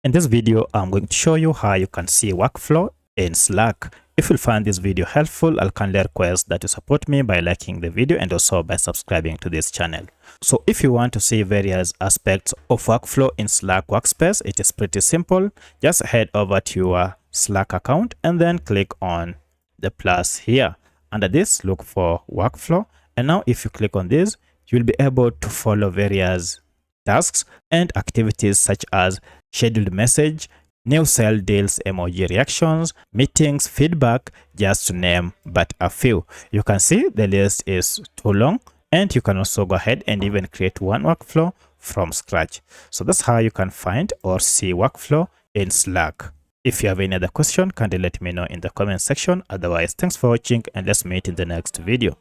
In this video, I'm going to show you how you can see workflow in Slack. If you find this video helpful, I'll kindly request that you support me by liking the video and also by subscribing to this channel. So if you want to see various aspects of workflow in Slack workspace, it is pretty simple. Just head over to your Slack account and then click on the plus here. Under this, look for workflow. And now if you click on this, you'll be able to follow various tasks and activities such as scheduled message, new sale deals, emoji reactions, meetings, feedback, just to name but a few. You can see the list is too long, and you can also go ahead and even create one workflow from scratch. So that's how you can find or see workflow in Slack. If you have any other question, kindly let me know in the comment section. Otherwise, thanks for watching and let's meet in the next video.